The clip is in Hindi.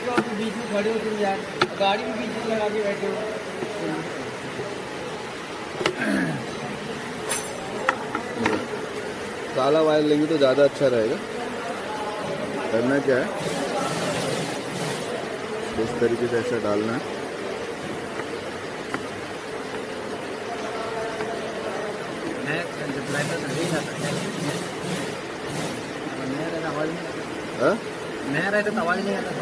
तो आप बीच में खड़े हो तुम यार, गाड़ी भी बीच में लगा के बैठे हो। काला वायर लेंगे तो ज़्यादा अच्छा रहेगा। करना क्या है, इस तरीके से ऐसा डालना है। मैं रहता तो आवाज़ नहीं आता।